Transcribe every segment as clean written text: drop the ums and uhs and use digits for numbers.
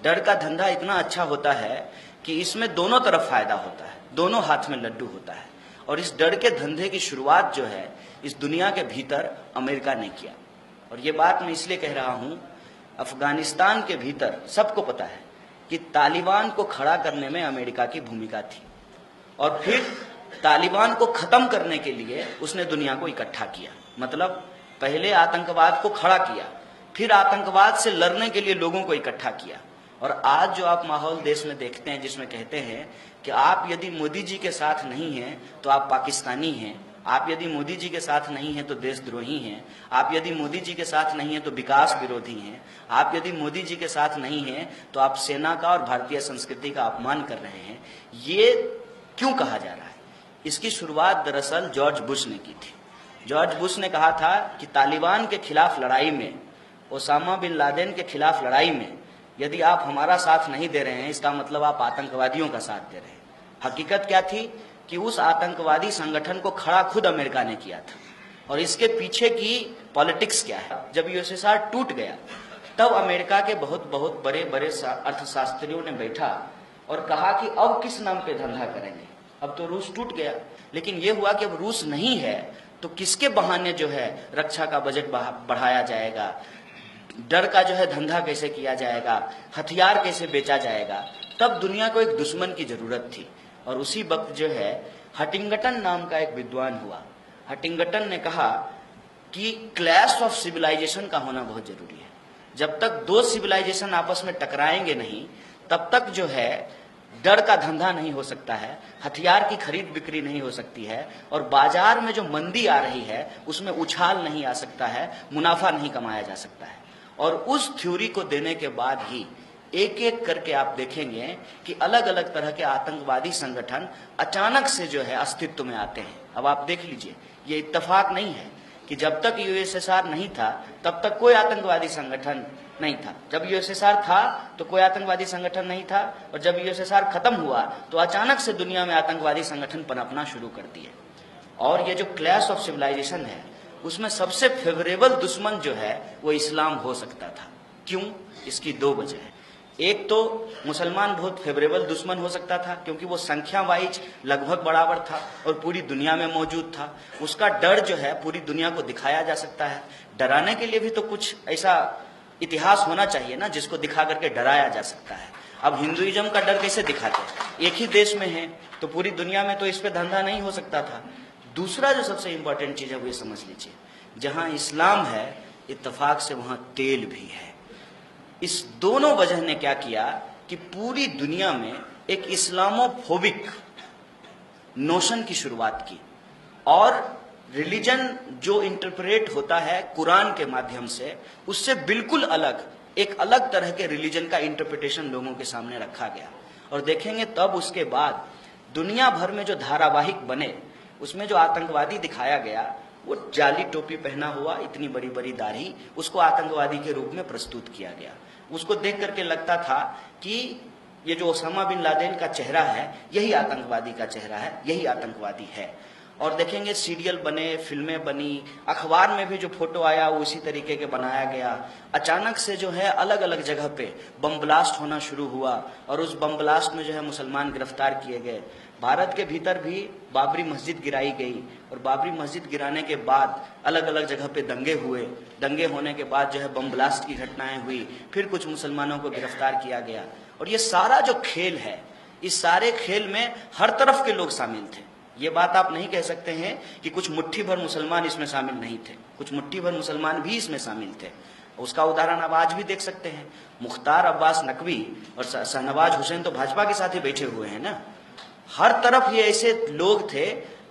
डर का धंधा इतना अच्छा होता है कि इसमें दोनों तरफ फायदा होता है, दोनों हाथ में लड्डू होता है। और इस डर के धंधे की शुरुआत जो है इस दुनिया के भीतर अमेरिका ने किया। और ये बात मैं इसलिए कह रहा हूं, अफगानिस्तान के भीतर सबको पता है कि तालिबान को खड़ा करने में अमेरिका की भूमिका थी, और फिर तालिबान को खत्म करने के लिए उसने दुनिया को इकट्ठा किया। मतलब पहले आतंकवाद को खड़ा किया, फिर आतंकवाद से लड़ने के लिए लोगों को इकट्ठा किया। और आज जो आप माहौल देश में देखते हैं जिसमें कहते हैं कि आप यदि मोदी जी के साथ नहीं हैं तो आप पाकिस्तानी हैं, आप यदि मोदी जी के साथ नहीं हैं तो देशद्रोही हैं, आप यदि मोदी जी के साथ नहीं हैं तो विकास विरोधी हैं, आप यदि मोदी जी के साथ नहीं हैं तो आप सेना का और भारतीय संस्कृति का अपमान कर रहे हैं, ये क्यों कहा जा रहा है? इसकी शुरुआत दरअसल जॉर्ज बुश ने की थी। जॉर्ज बुश ने कहा था कि तालिबान के खिलाफ लड़ाई में, ओसामा बिन लादेन के खिलाफ लड़ाई में यदि आप हमारा साथ नहीं दे रहे हैं, इसका मतलब आप आतंकवादियों का साथ दे रहे हैं। हकीकत क्या थी कि उस आतंकवादी संगठन को खड़ा खुद अमेरिका ने किया था। और इसके पीछे की पॉलिटिक्स क्या है? जब यूएसएसआर टूट गया तब अमेरिका के बहुत बहुत बड़े बड़े अर्थशास्त्रियों ने बैठा और कहा कि अब किस नाम पे धंधा करेंगे। अब तो रूस टूट गया, लेकिन यह हुआ कि अब रूस नहीं है तो किसके बहाने जो है रक्षा का बजट बढ़ाया जाएगा, डर का जो है धंधा कैसे किया जाएगा, हथियार कैसे बेचा जाएगा। तब दुनिया को एक दुश्मन की जरूरत थी। और उसी वक्त जो है हटिंगटन नाम का एक विद्वान हुआ। हटिंगटन ने कहा कि क्लैश ऑफ सिविलाइजेशन का होना बहुत जरूरी है। जब तक दो सिविलाइजेशन आपस में टकराएंगे नहीं तब तक जो है डर का धंधा नहीं हो सकता है, हथियार की खरीद बिक्री नहीं हो सकती है, और बाजार में जो मंदी आ रही है उसमें उछाल नहीं आ सकता है, मुनाफा नहीं कमाया जा सकता है। और उस थ्योरी को देने के बाद ही एक एक करके आप देखेंगे कि अलग अलग तरह के आतंकवादी संगठन अचानक से जो है अस्तित्व में आते हैं। अब आप देख लीजिए, ये इत्तेफाक नहीं है कि जब तक यूएसएसआर नहीं था तब तक कोई आतंकवादी संगठन नहीं था, जब यूएसएसआर था तो कोई आतंकवादी संगठन नहीं था, और जब यूएसएसआर खत्म हुआ तो अचानक से दुनिया में आतंकवादी संगठन पनपना शुरू कर दिए। और ये जो क्लैश ऑफ सिविलाइजेशन है उसमें सबसे फेवरेबल दुश्मन जो है वो इस्लाम हो सकता था। क्यों? इसकी दो वजह है। एक तो मुसलमान बहुत फेवरेबल दुश्मन हो सकता था क्योंकि वो संख्या वाइज लगभग बराबर था और पूरी दुनिया में मौजूद था। उसका डर जो है पूरी दुनिया को दिखाया जा सकता है। डराने के लिए भी तो कुछ ऐसा इतिहास होना चाहिए ना जिसको दिखा करके डराया जा सकता है। अब हिंदुइज्म का डर कैसे दिखाते? एक ही देश में है तो पूरी दुनिया में तो इस पे धंधा नहीं हो सकता था। दूसरा जो सबसे इंपॉर्टेंट चीज है वो ये समझ लीजिए, जहां इस्लाम है इत्तेफाक से वहां तेल भी है। इस दोनों वजह ने क्या किया कि पूरी दुनिया में एक इस्लामोफोबिक नोशन की शुरुआत की। और रिलीजन जो इंटरप्रेट होता है कुरान के माध्यम से, उससे बिल्कुल अलग एक अलग तरह के रिलीजन का इंटरप्रिटेशन लोगों के सामने रखा गया। और देखेंगे तब उसके बाद दुनिया भर में जो धारावाहिक बने उसमें जो आतंकवादी दिखाया गया वो जाली टोपी पहना हुआ, इतनी बड़ी बड़ी दाढ़ी, उसको आतंकवादी के रूप में प्रस्तुत किया गया। उसको देख करके लगता था कि ये जो ओसामा बिन लादेन का चेहरा है यही आतंकवादी का चेहरा है, यही आतंकवादी है। और देखेंगे सीरियल बने, फिल्में बनी, अखबार में भी जो फोटो आया वो उसी तरीके के बनाया गया। अचानक से जो है अलग अलग जगह पे बम ब्लास्ट होना शुरू हुआ और उस बम ब्लास्ट में जो है मुसलमान गिरफ्तार किए गए। भारत के भीतर भी बाबरी मस्जिद गिराई गई और बाबरी मस्जिद गिराने के बाद अलग अलग जगह पे दंगे हुए। दंगे होने के बाद जो है बम ब्लास्ट की घटनाएं हुई, फिर कुछ मुसलमानों को गिरफ्तार किया गया। और ये सारा जो खेल है, इस सारे खेल में हर तरफ के लोग शामिल थे। ये बात आप नहीं कह सकते हैं कि कुछ मुट्ठी भर मुसलमान इसमें शामिल नहीं थे, कुछ मुट्ठी भर मुसलमान भी इसमें शामिल थे। उसका उदाहरण आप आज भी देख सकते हैं। मुख्तार अब्बास नकवी और शहनवाज हुसैन तो भाजपा के साथ ही बैठे हुए हैं ना। हर तरफ ये ऐसे लोग थे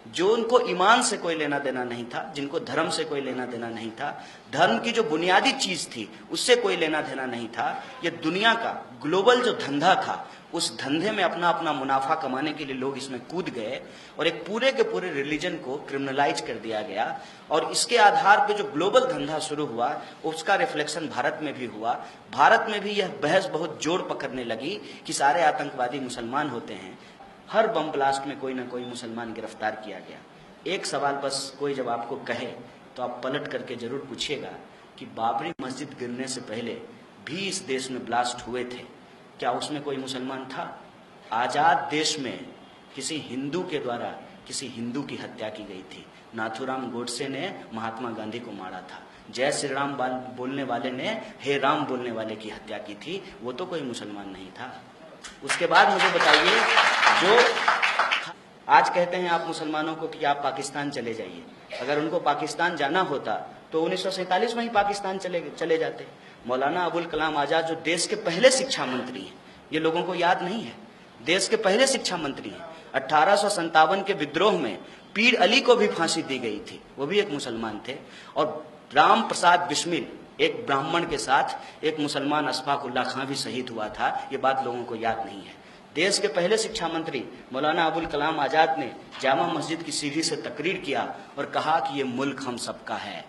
जो उनको ईमान से कोई लेना देना नहीं था, जिनको धर्म से कोई लेना देना नहीं था, धर्म की जो बुनियादी चीज थी उससे कोई लेना देना नहीं था। ये दुनिया का ग्लोबल जो धंधा था उस धंधे में अपना अपना मुनाफा कमाने के लिए लोग इसमें कूद गए और एक पूरे के पूरे रिलीजन को क्रिमिनलाइज कर दिया गया। और इसके आधार पे जो ग्लोबल धंधा शुरू हुआ उसका रिफ्लेक्शन भारत में भी हुआ। भारत में भी यह बहस बहुत जोर पकड़ने लगी कि सारे आतंकवादी मुसलमान होते हैं। हर बम ब्लास्ट में कोई ना कोई मुसलमान गिरफ्तार किया गया। एक सवाल बस कोई जब आपको कहे तो आप पलट करके जरूर पूछिएगा कि बाबरी मस्जिद गिरने से पहले भी इस देश में ब्लास्ट हुए थे, क्या उसमें कोई मुसलमान था? आजाद देश में किसी हिंदू के द्वारा किसी हिंदू की हत्या की गई थी। नाथूराम गोडसे ने महात्मा गांधी को मारा था। जय श्री राम बोलने वाले ने हे राम बोलने वाले की हत्या की थी। वो तो कोई मुसलमान नहीं था। उसके बाद मुझे बताइए, जो आज कहते हैं आप मुसलमानों को कि आप पाकिस्तान चले जाइए, अगर उनको पाकिस्तान जाना होता तो 1947 में ही पाकिस्तान चले जाते। मौलाना अबुल कलाम आजाद जो देश के पहले शिक्षा मंत्री हैं, ये लोगों को याद नहीं है, देश के पहले शिक्षा मंत्री हैं। 1857 के विद्रोह में पीर अली को भी फांसी दी गई थी, वो भी एक मुसलमान थे। और राम प्रसाद बिस्मिल एक ब्राह्मण के साथ एक मुसलमान अशफाकुल्ला खां भी शहीद हुआ था। ये बात लोगों को याद नहीं है। देश के पहले शिक्षा मंत्री मौलाना अबुल कलाम आजाद ने जामा मस्जिद की सीढ़ी से तकरीर किया और कहा कि ये मुल्क हम सबका है,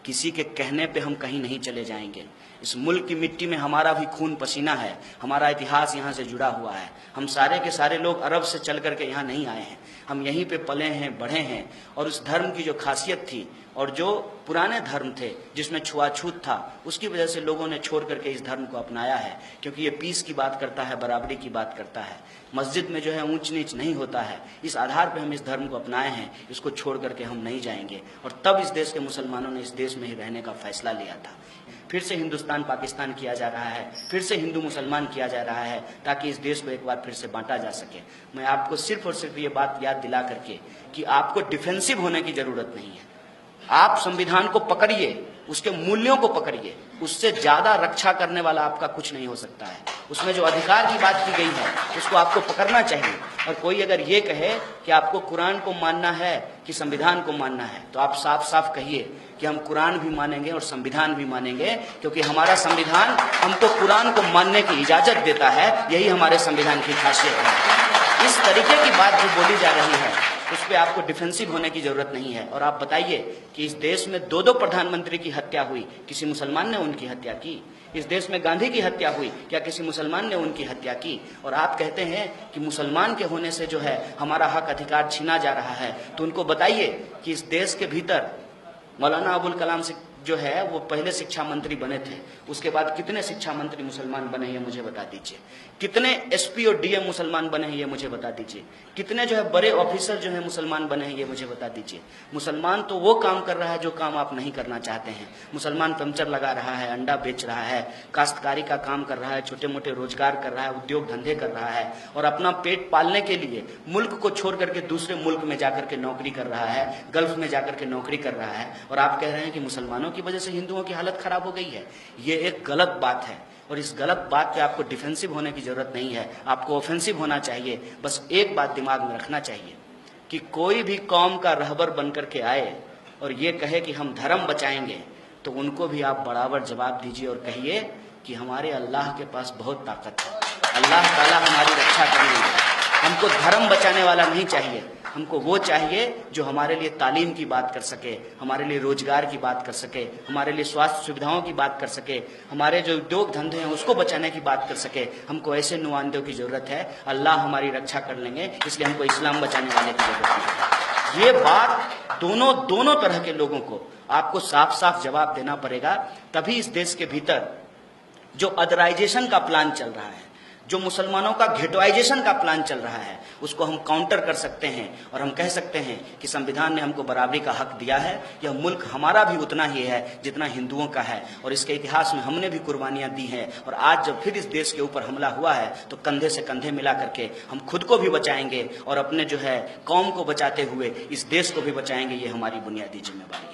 किसी के कहने पे हम कहीं नहीं चले जाएंगे। इस मुल्क की मिट्टी में हमारा भी खून पसीना है, हमारा इतिहास यहाँ से जुड़ा हुआ है। हम सारे के सारे लोग अरब से चल करके यहाँ नहीं आए हैं, हम यहीं पे पले हैं, बढ़े हैं। और उस धर्म की जो खासियत थी और जो पुराने धर्म थे जिसमें छुआछूत था, उसकी वजह से लोगों ने छोड़ करके इस धर्म को अपनाया है, क्योंकि ये पीस की बात करता है, बराबरी की बात करता है। मस्जिद में जो है ऊंच नीच नहीं होता है। इस आधार पे हम इस धर्म को अपनाए हैं, इसको छोड़ करके हम नहीं जाएंगे। और तब इस देश के मुसलमानों ने इस देश में ही रहने का फैसला लिया था। फिर से हिंदुस्तान पाकिस्तान किया जा रहा है, फिर से हिंदू मुसलमान किया जा रहा है, ताकि इस देश को एक बार फिर से बांटा जा सके। मैं आपको सिर्फ और सिर्फ ये बात याद दिला करके कि आपको डिफेंसिव होने की जरूरत नहीं है। आप संविधान को पकड़िए, उसके मूल्यों को पकड़िए, उससे ज्यादा रक्षा करने वाला आपका कुछ नहीं हो सकता है। उसमें जो अधिकार की बात की गई है उसको आपको पकड़ना चाहिए। और कोई अगर ये कहे कि आपको कुरान को मानना है कि संविधान को मानना है, तो आप साफ साफ कहिए कि हम कुरान भी मानेंगे और संविधान भी मानेंगे, क्योंकि हमारा संविधान हमको कुरान को मानने की इजाजत देता है। यही हमारे संविधान की खासियत है। इस तरीके की बात जो बोली जा रही है उस पर आपको डिफेंसिव होने की जरूरत नहीं है। और आप बताइए कि इस देश में दो प्रधानमंत्री की हत्या हुई, किसी मुसलमान ने उनकी हत्या की? इस देश में गांधी की हत्या हुई, क्या किसी मुसलमान ने उनकी हत्या की? और आप कहते हैं कि मुसलमान के होने से जो है हमारा हक अधिकार छीना जा रहा है। तो उनको बताइए कि इस देश के भीतर मौलाना अबुल कलाम से जो है वो पहले शिक्षा मंत्री बने थे, उसके बाद कितने शिक्षा मंत्री मुसलमान बने ये मुझे बता दीजिए। कितने एसपी और डीएम मुसलमान बने हैं ये मुझे बता दीजिए। कितने जो है बड़े ऑफिसर जो है मुसलमान बने हैं ये मुझे बता दीजिए। मुसलमान तो वो काम कर रहा है जो काम आप नहीं करना चाहते हैं। मुसलमान पंचर लगा रहा है, अंडा बेच रहा है, काश्तकारी का काम कर रहा है, छोटे मोटे रोजगार कर रहा है, उद्योग धंधे कर रहा है, और अपना पेट पालने के लिए मुल्क को छोड़ करके दूसरे मुल्क में जाकर के नौकरी कर रहा है, गल्फ में जाकर के नौकरी कर रहा है। और आप कह रहे हैं कि मुसलमानों की वजह से हिंदुओं की हालत खराब हो गई है। ये एक गलत बात है और इस गलत बात पे आपको डिफेंसिव होने की जरूरत नहीं है, आपको ऑफेंसिव होना चाहिए। बस एक बात दिमाग में रखना चाहिए कि कोई भी कौम का रहबर बनकर के आए और ये कहे कि हम धर्म बचाएंगे, तो उनको भी आप बराबर जवाब दीजिए और कहिए कि हमारे अल्लाह के पास बहुत ताकत है, अल्लाह ताला हमारी रक्षा करेंगे। हमको धर्म बचाने वाला नहीं चाहिए, हमको वो चाहिए जो हमारे लिए तालीम की बात कर सके, हमारे लिए रोजगार की बात कर सके, हमारे लिए स्वास्थ्य सुविधाओं की बात कर सके, हमारे जो उद्योग धंधे हैं उसको बचाने की बात कर सके। हमको ऐसे नुमाइंदों की जरूरत है। अल्लाह हमारी रक्षा कर लेंगे, इसलिए हमको इस्लाम बचाने वाले की जरूरत है। ये बात दोनों तरह के लोगों को आपको साफ साफ जवाब देना पड़ेगा। तभी इस देश के भीतर जो अदराइजेशन का प्लान चल रहा है, जो मुसलमानों का घेटवाइजेशन का प्लान चल रहा है, उसको हम काउंटर कर सकते हैं और हम कह सकते हैं कि संविधान ने हमको बराबरी का हक दिया है। यह मुल्क हमारा भी उतना ही है जितना हिंदुओं का है, और इसके इतिहास में हमने भी कुर्बानियां दी हैं। और आज जब फिर इस देश के ऊपर हमला हुआ है तो कंधे से कंधे मिला करके हम खुद को भी बचाएंगे और अपने जो है कौम को बचाते हुए इस देश को भी बचाएंगे। ये हमारी बुनियादी जिम्मेवारी है।